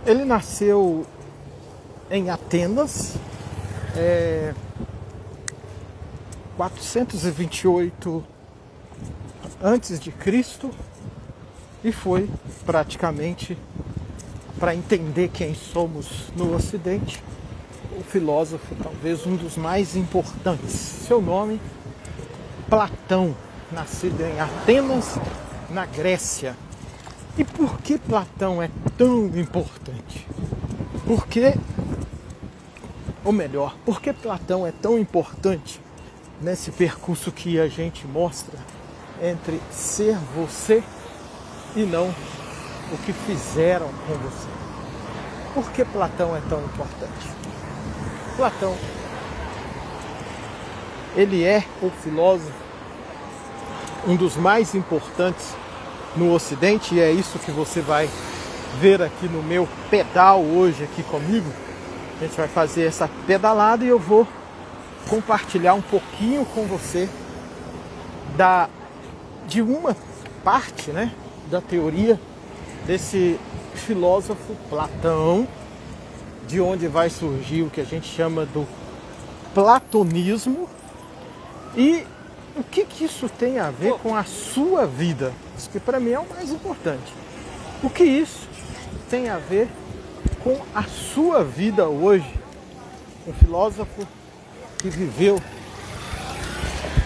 Ele nasceu em Atenas, 428 antes de Cristo, e foi praticamente, para entender quem somos no Ocidente, o filósofo talvez um dos mais importantes. Seu nome, Platão, nascido em Atenas, na Grécia. E por que Platão é tão importante? Por que Platão é tão importante nesse percurso que a gente mostra entre ser você e não o que fizeram com você? Por que Platão é tão importante? Platão, ele é o filósofo, um dos mais importantes no Ocidente, e é isso que você vai ver aqui no meu pedal hoje aqui comigo. A gente vai fazer essa pedalada e eu vou compartilhar um pouquinho com você de uma parte, né, da teoria desse filósofo Platão, de onde vai surgir o que a gente chama do platonismo, e o que isso tem a ver com a sua vida. Isso que para mim é o mais importante. O que isso tem a ver com a sua vida hoje? Um filósofo que viveu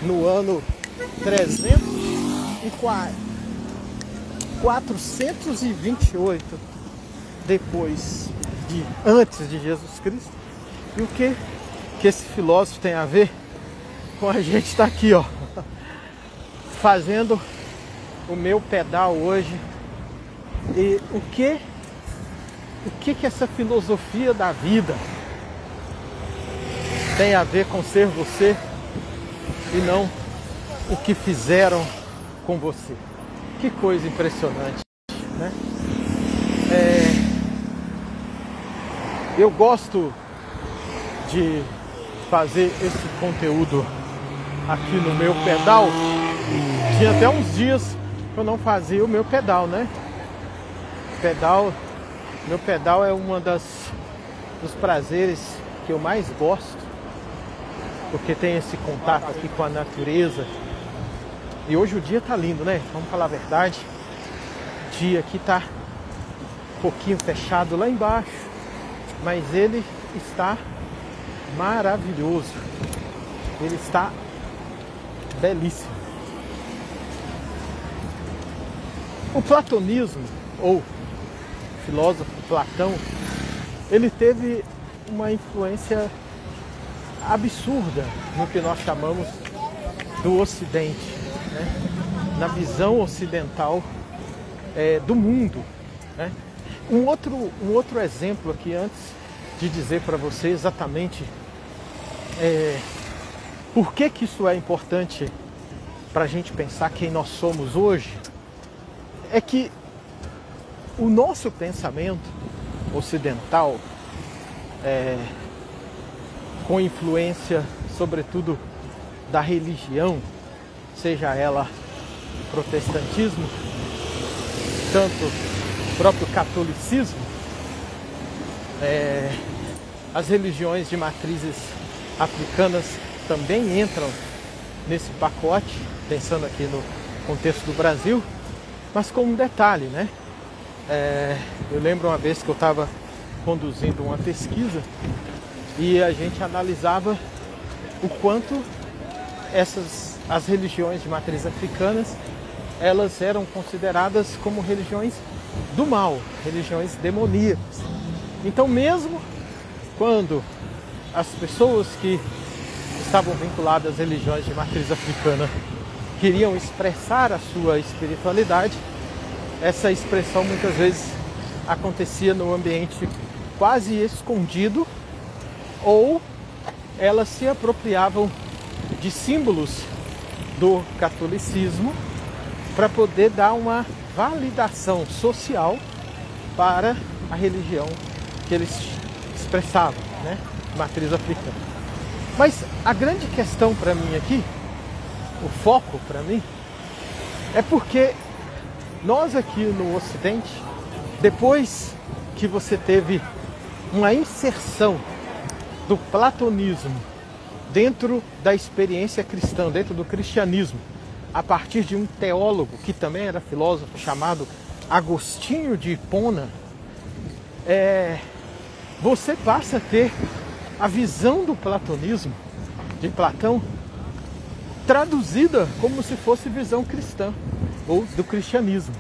no ano 428 antes de Jesus Cristo. E o que esse filósofo tem a ver com a gente estar aqui, ó, fazendo o meu pedal hoje? E o que essa filosofia da vida tem a ver com ser você e não o que fizeram com você? Que coisa impressionante, né? Eu gosto de fazer esse conteúdo aqui no meu pedal. Tinha até uns dias que eu não fazia o meu pedal, né? Meu pedal é dos prazeres que eu mais gosto, porque tem esse contato aqui com a natureza. E hoje o dia tá lindo, né? Vamos falar a verdade. O dia aqui tá um pouquinho fechado lá embaixo, mas ele está maravilhoso. Ele está belíssimo. O platonismo, ou filósofo Platão, ele teve uma influência absurda no que nós chamamos do Ocidente, né? Na visão ocidental do mundo, né? Um outro exemplo aqui, antes de dizer para você exatamente por que isso é importante para a gente pensar quem nós somos hoje, é que o nosso pensamento ocidental, com influência sobretudo da religião, seja ela protestantismo, tanto o próprio catolicismo, as religiões de matrizes africanas também entram nesse pacote, pensando aqui no contexto do Brasil, mas com um detalhe, né? Eu lembro uma vez que eu estava conduzindo uma pesquisa e a gente analisava o quanto as religiões de matriz africanas, elas eram consideradas como religiões do mal, religiões demoníacas. Então, mesmo quando as pessoas que estavam vinculadas às religiões de matriz africana queriam expressar a sua espiritualidade, essa expressão muitas vezes acontecia no ambiente quase escondido, ou elas se apropriavam de símbolos do catolicismo para poder dar uma validação social para a religião que eles expressavam, né? Matriz africana. Mas a grande questão para mim aqui, o foco para mim, é porque nós aqui no Ocidente, depois que você teve uma inserção do platonismo dentro da experiência cristã, dentro do cristianismo, a partir de um teólogo que também era filósofo chamado Agostinho de Hipona, você passa a ter a visão do platonismo, de Platão, traduzida como se fosse visão cristã ou do cristianismo.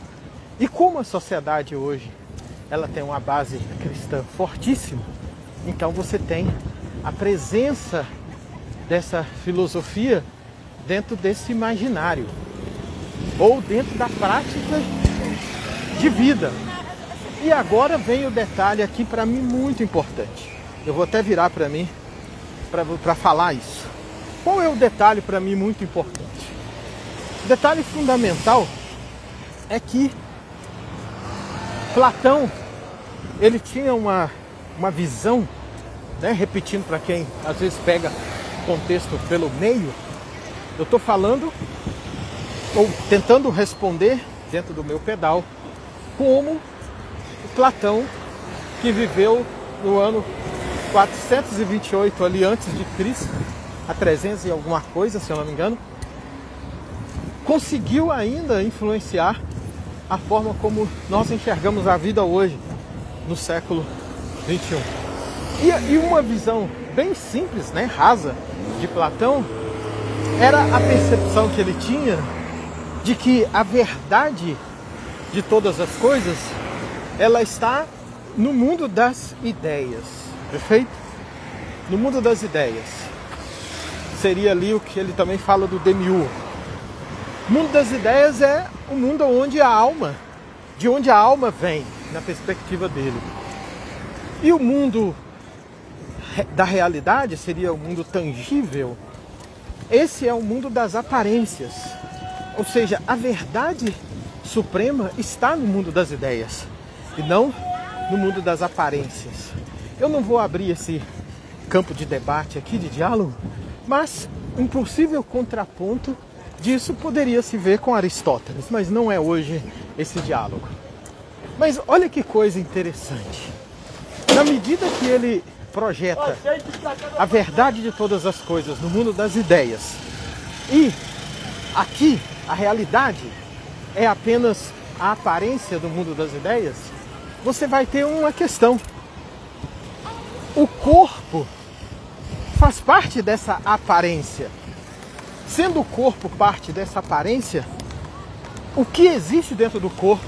E como a sociedade hoje ela tem uma base cristã fortíssima, então você tem a presença dessa filosofia dentro desse imaginário ou dentro da prática de vida. E agora vem o detalhe aqui para mim muito importante. Eu vou até virar para mim para falar isso. Qual é o detalhe para mim muito importante? O detalhe fundamental é que Platão, ele tinha uma visão, né, repetindo para quem às vezes pega contexto pelo meio, eu estou falando ou tentando responder dentro do meu pedal como o Platão, que viveu no ano 428 ali antes de Cristo, a 300 e alguma coisa, se eu não me engano, conseguiu ainda influenciar a forma como nós enxergamos a vida hoje, no século 21. E uma visão bem simples, né, rasa, de Platão, era a percepção que ele tinha de que a verdade de todas as coisas, ela está no mundo das ideias, perfeito? No mundo das ideias. Seria ali o que ele também fala do demiurgo. O mundo das ideias é o mundo onde a alma, de onde a alma vem, na perspectiva dele. E o mundo da realidade seria o mundo tangível. Esse é o mundo das aparências. Ou seja, a verdade suprema está no mundo das ideias e não no mundo das aparências. Eu não vou abrir esse campo de debate aqui, de diálogo, mas um possível contraponto disso poderia se ver com Aristóteles, mas não é hoje esse diálogo. Mas olha que coisa interessante. Na medida que ele projeta a verdade de todas as coisas no mundo das ideias, e aqui a realidade é apenas a aparência do mundo das ideias, você vai ter uma questão. O corpo faz parte dessa aparência. Sendo o corpo parte dessa aparência, o que existe dentro do corpo,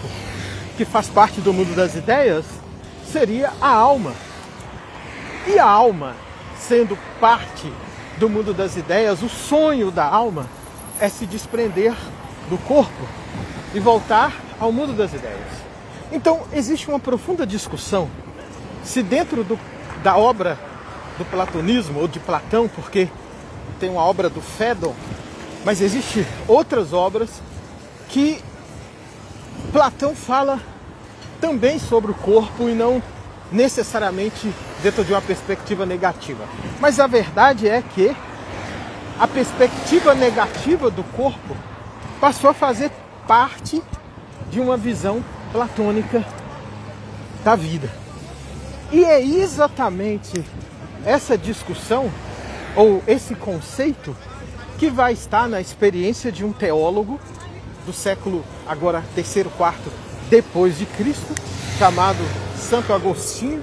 que faz parte do mundo das ideias, seria a alma. E a alma, sendo parte do mundo das ideias, o sonho da alma é se desprender do corpo e voltar ao mundo das ideias. Então, existe uma profunda discussão se dentro da obra do platonismo, ou de Platão, porque tem uma obra do Fédon, mas existem outras obras que Platão fala também sobre o corpo e não necessariamente dentro de uma perspectiva negativa. Mas a verdade é que a perspectiva negativa do corpo passou a fazer parte de uma visão platônica da vida. E é exatamente essa discussão, ou esse conceito, que vai estar na experiência de um teólogo do século, agora terceiro, quarto, depois de Cristo, chamado Santo Agostinho,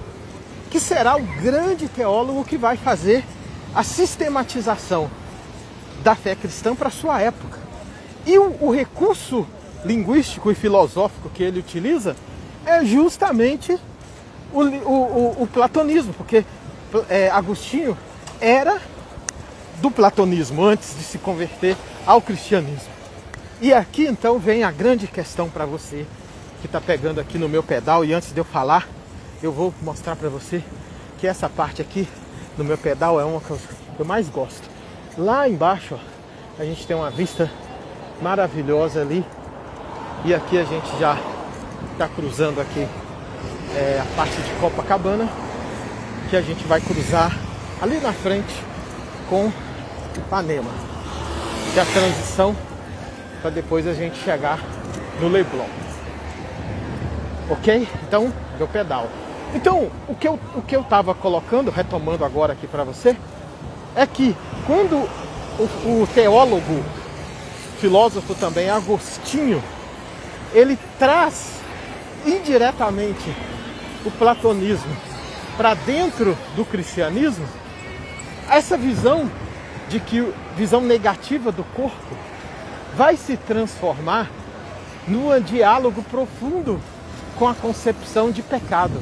que será o grande teólogo que vai fazer a sistematização da fé cristã para a sua época. E o recurso linguístico e filosófico que ele utiliza é justamente o platonismo, porque Agostinho era do platonismo antes de se converter ao cristianismo. E aqui então vem a grande questão para você que está pegando aqui no meu pedal. E antes de eu falar, eu vou mostrar para você que essa parte aqui no meu pedal é uma que eu mais gosto. Lá embaixo, ó, a gente tem uma vista maravilhosa ali. E aqui a gente já está cruzando aqui a parte de Copacabana, que a gente vai cruzar ali na frente com Ipanema, que é a transição para depois a gente chegar no Leblon. Ok? Então, meu pedal. Então, o que eu estava colocando, retomando agora aqui para você, é que quando o teólogo, filósofo também, Agostinho, ele traz indiretamente o platonismo para dentro do cristianismo, essa visão de que visão negativa do corpo vai se transformar num diálogo profundo com a concepção de pecado.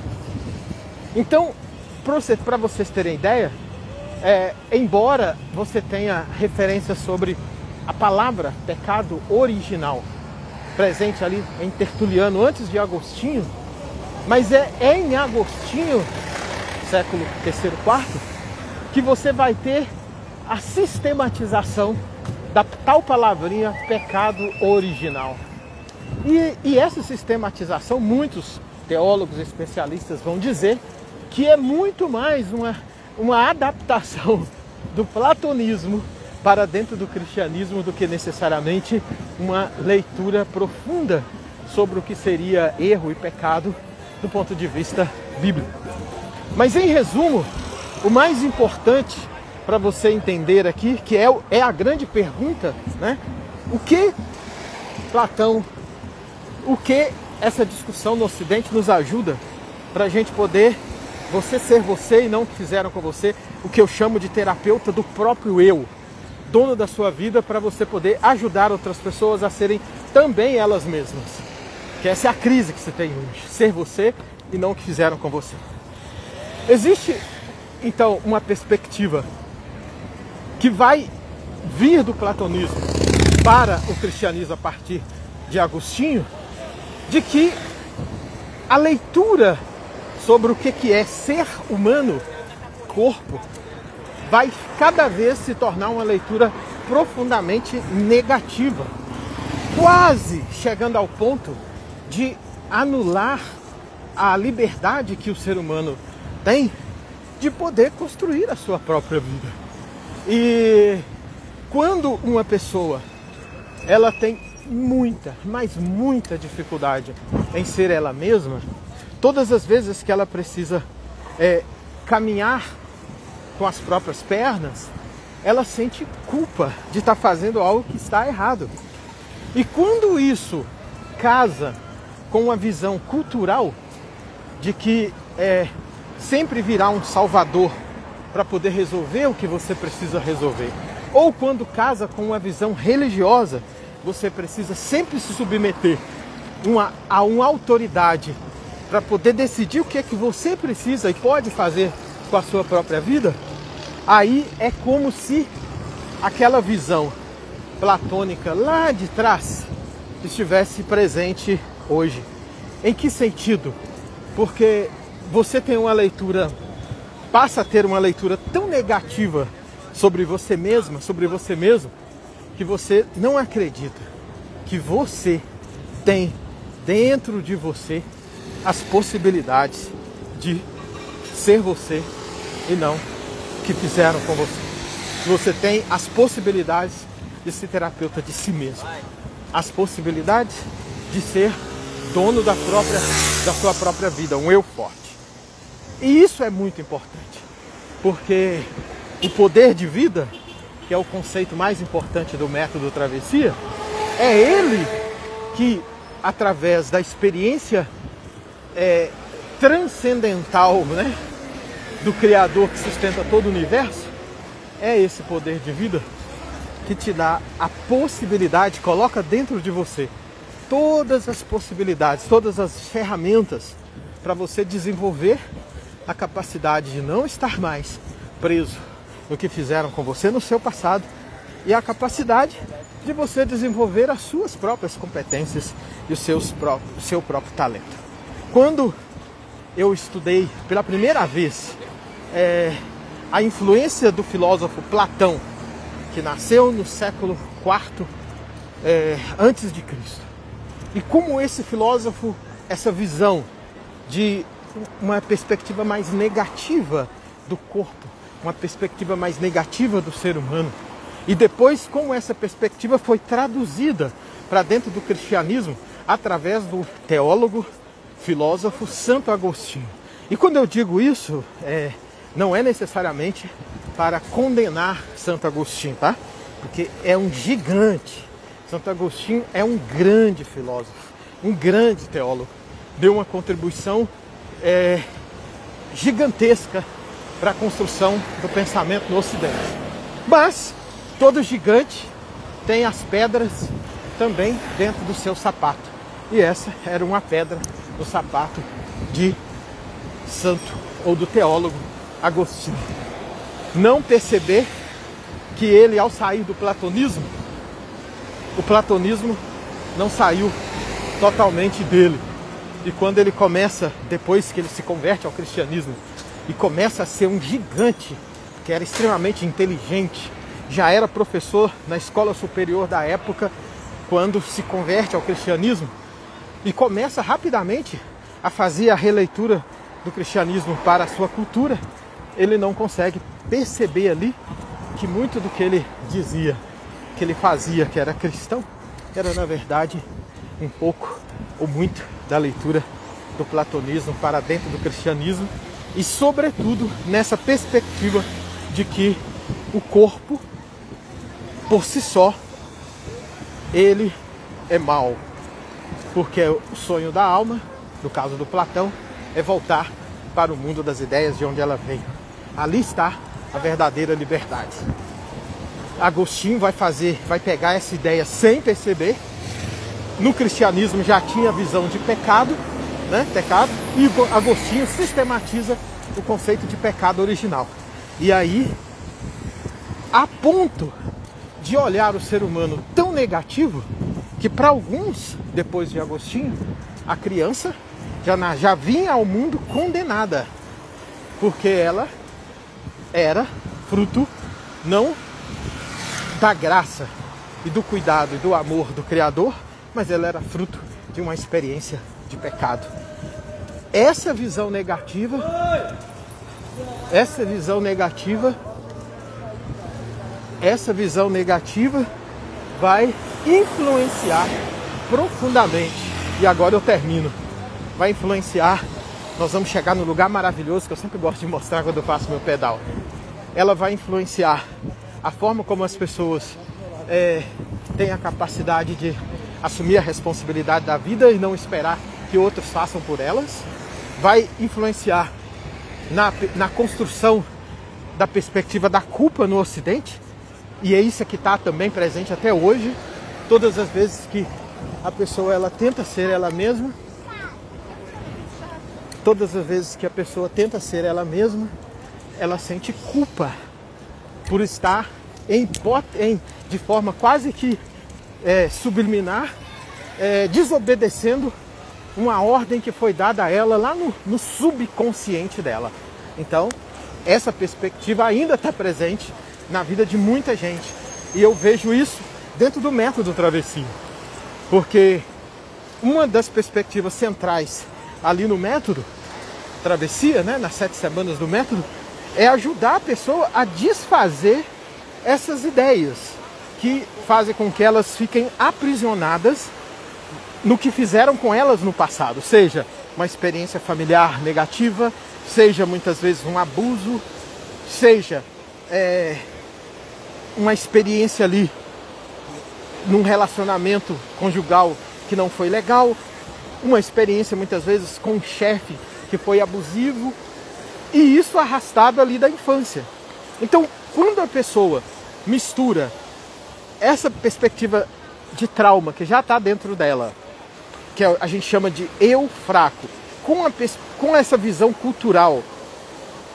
Então, para vocês terem ideia, embora você tenha referência sobre a palavra pecado original, presente ali em Tertuliano antes de Agostinho, mas é em Agostinho, século III, IV, que você vai ter a sistematização da tal palavrinha pecado original. E essa sistematização, muitos teólogos especialistas vão dizer que é muito mais uma adaptação do platonismo para dentro do cristianismo do que necessariamente uma leitura profunda sobre o que seria erro e pecado do ponto de vista bíblico. Mas em resumo, o mais importante para você entender aqui, que é a grande pergunta, né? O que Platão, o que essa discussão no Ocidente nos ajuda para a gente poder você ser você e não o que fizeram com você, o que eu chamo de terapeuta do próprio eu, dono da sua vida, para você poder ajudar outras pessoas a serem também elas mesmas. Que essa é a crise que você tem hoje, ser você e não o que fizeram com você. Existe, então, uma perspectiva que vai vir do platonismo para o cristianismo a partir de Agostinho, de que a leitura sobre o que é ser humano, corpo, vai cada vez se tornar uma leitura profundamente negativa, quase chegando ao ponto de anular a liberdade que o ser humano tem de poder construir a sua própria vida. E quando uma pessoa ela tem muita, mas muita dificuldade em ser ela mesma, todas as vezes que ela precisa caminhar com as próprias pernas, ela sente culpa de estar fazendo algo que está errado. E quando isso casa com uma visão cultural de que sempre virá um salvador para poder resolver o que você precisa resolver, ou quando casa com uma visão religiosa, você precisa sempre se submeter a uma autoridade para poder decidir o que é que você precisa e pode fazer com a sua própria vida, aí é como se aquela visão platônica lá de trás estivesse presente hoje. Em que sentido? Porque você tem uma leitura, passa a ter uma leitura tão negativa sobre você mesma, sobre você mesmo, que você não acredita que você tem dentro de você as possibilidades de ser você e não o que fizeram com você. Você tem as possibilidades de ser terapeuta de si mesmo, as possibilidades de ser dono da sua própria vida, um eu forte. E isso é muito importante, porque o poder de vida, que é o conceito mais importante do método Travessia, é ele que, através da experiência transcendental, né, do Criador que sustenta todo o universo, é esse poder de vida que te dá a possibilidade, coloca dentro de você todas as possibilidades, todas as ferramentas para você desenvolver a capacidade de não estar mais preso no que fizeram com você no seu passado e a capacidade de você desenvolver as suas próprias competências e o seu próprio talento. Quando eu estudei pela primeira vez a influência do filósofo Platão, que nasceu no século IV antes de Cristo, e como esse filósofo, essa visão de uma perspectiva mais negativa do corpo, uma perspectiva mais negativa do ser humano, e depois como essa perspectiva foi traduzida para dentro do cristianismo através do teólogo, filósofo Santo Agostinho. E quando eu digo isso, não é necessariamente para condenar Santo Agostinho, tá? Porque é um gigante. Santo Agostinho é um grande filósofo, um grande teólogo. Deu uma contribuição gigantesca para a construção do pensamento no Ocidente. Mas todo gigante tem as pedras também dentro do seu sapato. E essa era uma pedra no sapato de santo ou do teólogo Agostinho. Não perceber que ele, ao sair do platonismo, o platonismo não saiu totalmente dele. E quando ele começa, depois que ele se converte ao cristianismo e começa a ser um gigante, que era extremamente inteligente, já era professor na escola superior da época, quando se converte ao cristianismo e começa rapidamente a fazer a releitura do cristianismo para a sua cultura, ele não consegue perceber ali que muito do que ele dizia, que ele fazia, que era cristão, era na verdade um pouco ou muito da leitura do platonismo para dentro do cristianismo e sobretudo nessa perspectiva de que o corpo por si só ele é mau, porque o sonho da alma, no caso do Platão, é voltar para o mundo das ideias de onde ela veio. Ali está a verdadeira liberdade. Agostinho vai pegar essa ideia sem perceber. No cristianismo já tinha a visão de pecado, né? Pecado, e Agostinho sistematiza o conceito de pecado original. E aí, a ponto de olhar o ser humano tão negativo que para alguns, depois de Agostinho, a criança já vinha ao mundo condenada, porque ela era fruto não da graça e do cuidado e do amor do Criador, mas ela era fruto de uma experiência de pecado. Essa visão negativa vai influenciar profundamente. E agora eu termino. Vai influenciar. Nós vamos chegar no lugar maravilhoso que eu sempre gosto de mostrar quando eu faço meu pedal. Ela vai influenciar a forma como as pessoas têm a capacidade de assumir a responsabilidade da vida e não esperar que outros façam por elas. Vai influenciar na construção da perspectiva da culpa no Ocidente. E é isso que está também presente até hoje. Todas as vezes que a pessoa ela tenta ser ela mesma, ela sente culpa por estar de forma quase que subliminar, desobedecendo uma ordem que foi dada a ela lá no subconsciente dela. Então, essa perspectiva ainda está presente na vida de muita gente. E eu vejo isso dentro do método Travessia. Porque uma das perspectivas centrais ali no método Travessia, né, nas 7 semanas do método, é ajudar a pessoa a desfazer essas ideias que fazem com que elas fiquem aprisionadas no que fizeram com elas no passado. Seja uma experiência familiar negativa, seja muitas vezes um abuso, seja uma experiência ali num relacionamento conjugal que não foi legal, uma experiência muitas vezes com um chefe que foi abusivo, e isso arrastado ali da infância. Então, quando a pessoa mistura essa perspectiva de trauma que já está dentro dela, que a gente chama de eu fraco, com essa visão cultural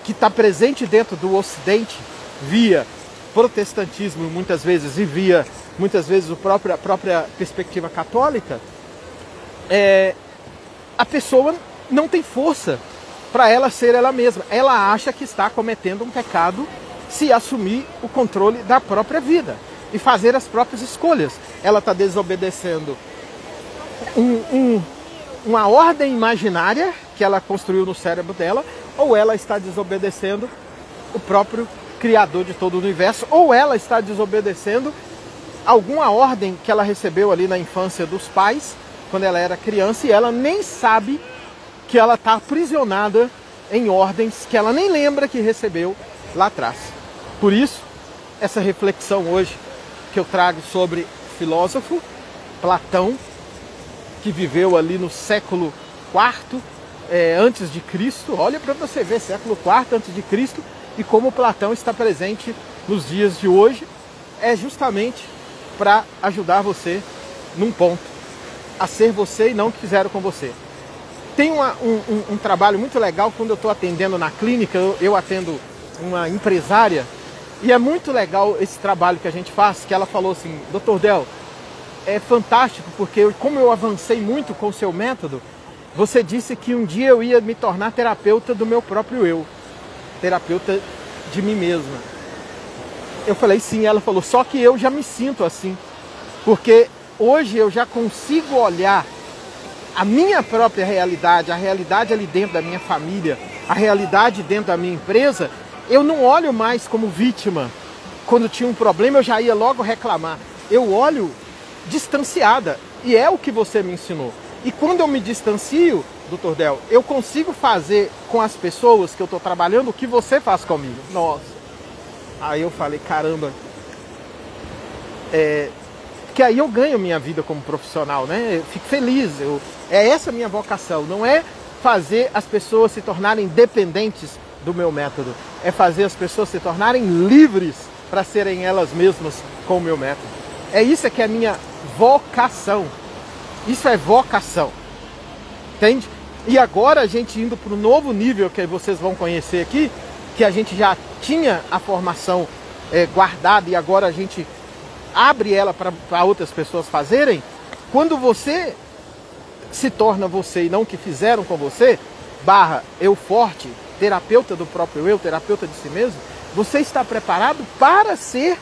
que está presente dentro do Ocidente, via protestantismo muitas vezes e via muitas vezes a própria perspectiva católica, a pessoa não tem força para ela ser ela mesma. Ela acha que está cometendo um pecado se assumir o controle da própria vida e fazer as próprias escolhas. Ela está desobedecendo uma ordem imaginária que ela construiu no cérebro dela, ou ela está desobedecendo o próprio Criador de todo o universo, ou ela está desobedecendo alguma ordem que ela recebeu ali na infância dos pais, quando ela era criança, e ela nem sabe que ela está aprisionada em ordens que ela nem lembra que recebeu lá atrás. Por isso, essa reflexão hoje que eu trago sobre filósofo Platão, que viveu ali no século IV antes de Cristo. Olha para você ver, século IV antes de Cristo, e como Platão está presente nos dias de hoje, é justamente para ajudar você num ponto, a ser você e não o que fizeram com você. Tem um trabalho muito legal quando eu estou atendendo na clínica, eu atendo uma empresária, e é muito legal esse trabalho que a gente faz, que ela falou assim: Dr. Del, é fantástico, porque como eu avancei muito com o seu método, você disse que um dia eu ia me tornar terapeuta do meu próprio eu, terapeuta de mim mesma. Eu falei sim, ela falou, só que eu já me sinto assim, porque hoje eu já consigo olhar a minha própria realidade, a realidade ali dentro da minha família, a realidade dentro da minha empresa. Eu não olho mais como vítima. Quando tinha um problema eu já ia logo reclamar. Eu olho distanciada, e é o que você me ensinou. E quando eu me distancio, Dr. Del, eu consigo fazer com as pessoas que eu estou trabalhando o que você faz comigo. Nossa! Aí eu falei, caramba, que aí eu ganho minha vida como profissional, né? Eu fico feliz, é essa a minha vocação, não é fazer as pessoas se tornarem dependentes do meu método, é fazer as pessoas se tornarem livres para serem elas mesmas com o meu método. É isso que é a minha vocação, isso é vocação, entende? E agora a gente indo para o novo nível que vocês vão conhecer aqui, que a gente já tinha a formação guardada e agora a gente abre ela para outras pessoas fazerem. Quando você se torna você e não o que fizeram com você, eu forte, terapeuta do próprio eu, terapeuta de si mesmo, você está preparado para ser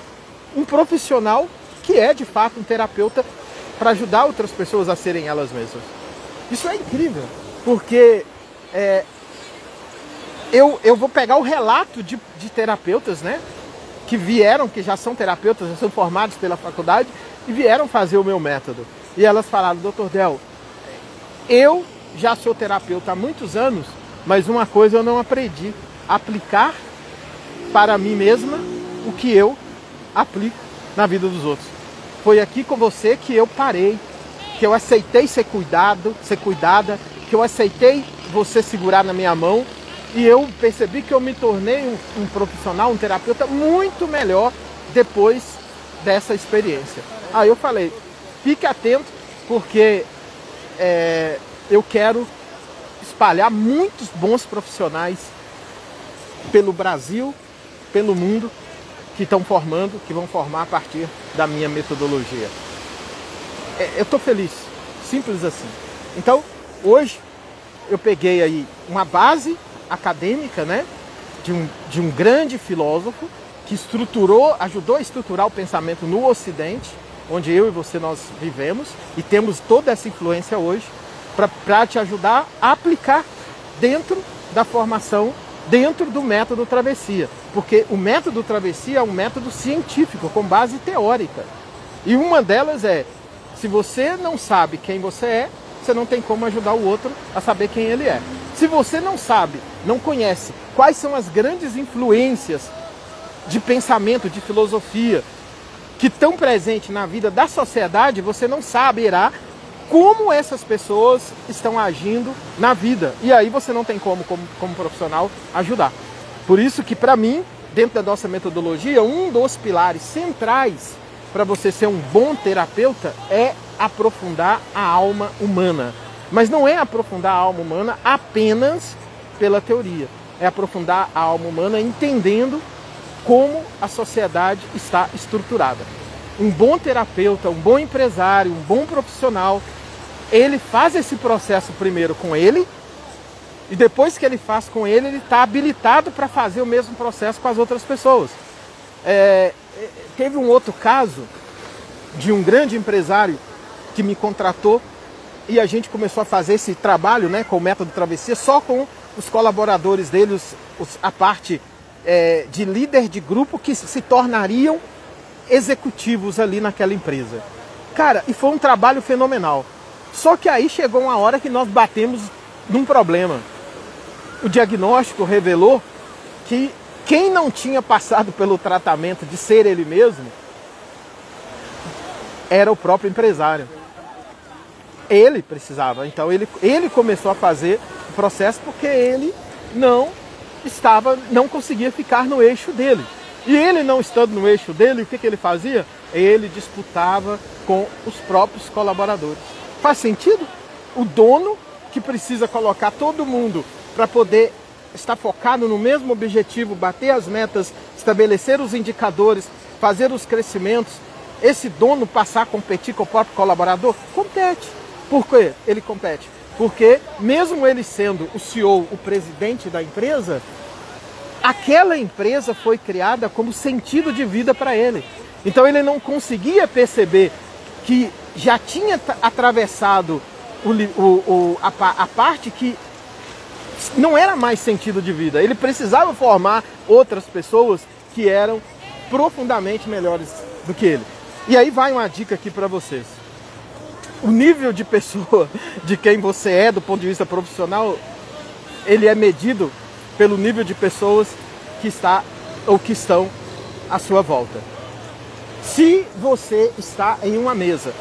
um profissional que é de fato um terapeuta para ajudar outras pessoas a serem elas mesmas. Isso é incrível, porque eu vou pegar o relato de terapeutas, né, que vieram, que já são terapeutas, já são formados pela faculdade e vieram fazer o meu método. E elas falaram, Dr. Del, eu já sou terapeuta há muitos anos, mas uma coisa eu não aprendi, aplicar para mim mesma o que eu aplico na vida dos outros. Foi aqui com você que eu parei, que eu aceitei ser cuidada, que eu aceitei você segurar na minha mão, e eu percebi que eu me tornei um profissional, um terapeuta muito melhor depois dessa experiência. Aí eu falei, fique atento, porque eu quero espalhar muitos bons profissionais pelo Brasil, pelo mundo, que estão formando, que vão formar a partir da minha metodologia. Eu estou feliz, simples assim. Então, hoje, eu peguei aí uma base acadêmica, né, de um grande filósofo que ajudou a estruturar o pensamento no Ocidente, onde eu e você nós vivemos, e temos toda essa influência hoje, para te ajudar a aplicar dentro da formação, dentro do método Travessia. Porque o método Travessia é um método científico, com base teórica. E uma delas se você não sabe quem você é, você não tem como ajudar o outro a saber quem ele é. Se você não sabe, não conhece quais são as grandes influências de pensamento, de filosofia, que estão presentes na vida da sociedade, você não saberá como essas pessoas estão agindo na vida. E aí você não tem como profissional, ajudar. Por isso que, para mim, dentro da nossa metodologia, um dos pilares centrais para você ser um bom terapeuta é aprofundar a alma humana. Mas não é aprofundar a alma humana apenas pela teoria. É aprofundar a alma humana entendendo como a sociedade está estruturada. Um bom terapeuta, um bom empresário, um bom profissional, ele faz esse processo primeiro com ele, e depois que ele faz com ele está habilitado para fazer o mesmo processo com as outras pessoas. Teve um outro caso de um grande empresário que me contratou, e a gente começou a fazer esse trabalho, né, com o método Travessia, só com os colaboradores dele, a parte de líder de grupo que se tornariam executivos ali naquela empresa. Cara, e foi um trabalho fenomenal. Só que aí chegou uma hora que nós batemos num problema. o diagnóstico revelou que quem não tinha passado pelo tratamento de ser ele mesmo era o próprio empresário. Ele precisava, então ele começou a fazer o processo porque ele não conseguia ficar no eixo dele. E ele não estando no eixo dele, o que ele fazia? Ele disputava com os próprios colaboradores. Faz sentido? O dono que precisa colocar todo mundo para poder estar focado no mesmo objetivo, bater as metas, estabelecer os indicadores, fazer os crescimentos, esse dono passar a competir com o próprio colaborador? Compete. Por quê? Ele compete. Porque mesmo ele sendo o CEO, o presidente da empresa, aquela empresa foi criada como sentido de vida para ele. Então ele não conseguia perceber que já tinha atravessado a parte que não era mais sentido de vida. Ele precisava formar outras pessoas que eram profundamente melhores do que ele. E aí vai uma dica aqui para vocês. O nível de pessoa de quem você é do ponto de vista profissional, ele é medido pelo nível de pessoas que está ou que estão à sua volta. Se você está em uma mesa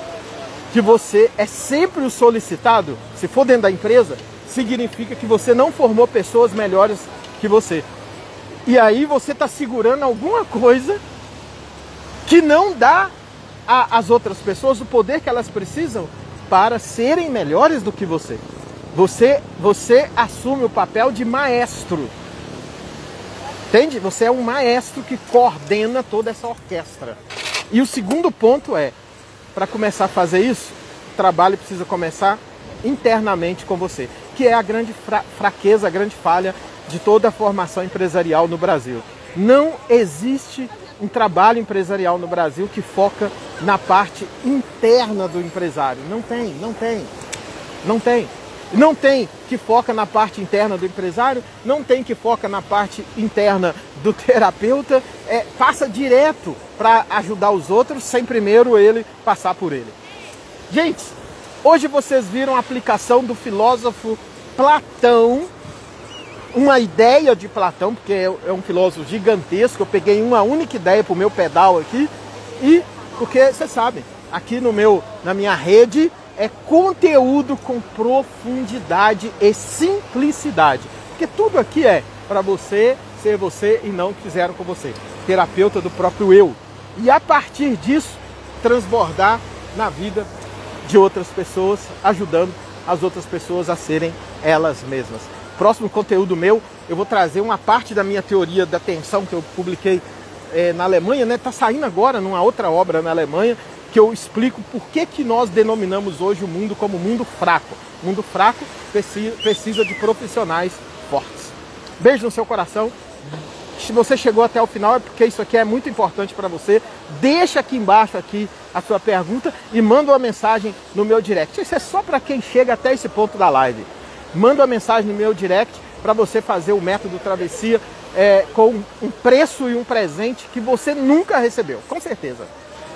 que você é sempre o solicitado, se for dentro da empresa, significa que você não formou pessoas melhores que você. E aí você está segurando alguma coisa que não dá às outras pessoas o poder que elas precisam para serem melhores do que você. Você assume o papel de maestro. Entende? Você é um maestro que coordena toda essa orquestra. E o segundo ponto é, para começar a fazer isso, o trabalho precisa começar internamente com você, que é a grande fraqueza, a grande falha de toda a formação empresarial no Brasil. Não existe um trabalho empresarial no Brasil que foca na parte interna do empresário. Não tem que foca na parte interna do empresário, não tem que foca na parte interna do terapeuta, passa direto para ajudar os outros sem primeiro ele passar por ele. Gente, hoje vocês viram a aplicação do filósofo Platão, uma ideia de Platão, porque é um filósofo gigantesco. Eu peguei uma única ideia para o meu pedal aqui, e porque vocês sabem, aqui na minha rede é conteúdo com profundidade e simplicidade, porque tudo aqui é para você ser você e não o que fizeram com você, terapeuta do próprio eu, e a partir disso transbordar na vida de outras pessoas, ajudando as outras pessoas a serem elas mesmas. Próximo conteúdo meu, eu vou trazer uma parte da minha teoria da atenção que eu publiquei na Alemanha, né? Tá saindo agora numa outra obra na Alemanha, que eu explico por que nós denominamos hoje o mundo como mundo fraco. O mundo fraco precisa de profissionais fortes. Beijo no seu coração. Se você chegou até o final é porque isso aqui é muito importante para você. Deixa aqui embaixo a sua pergunta e manda uma mensagem no meu direct. Isso é só para quem chega até esse ponto da live. Manda uma mensagem no meu direct para você fazer o método Travessia com um preço e um presente que você nunca recebeu, com certeza.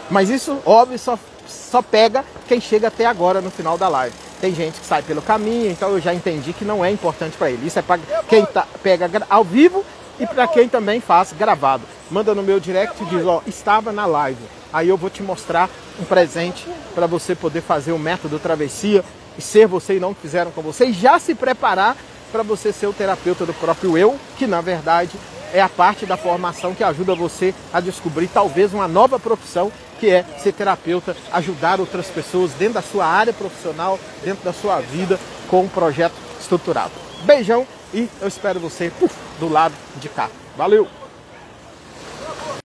Mas isso, óbvio, só pega quem chega até agora no final da live. Tem gente que sai pelo caminho, então eu já entendi que não é importante para ele. Isso é para quem pega ao vivo e para quem também faz gravado. Manda no meu direct e diz, ó, estava na live. Aí eu vou te mostrar um presente para você poder fazer o método Travessia e ser você e não o que fizeram com você. E já se preparar para você ser o terapeuta do próprio eu, que na verdade é a parte da formação que ajuda você a descobrir talvez uma nova profissão, que é ser terapeuta, ajudar outras pessoas dentro da sua área profissional, dentro da sua vida, com um projeto estruturado. Beijão e eu espero você do lado de cá. Valeu!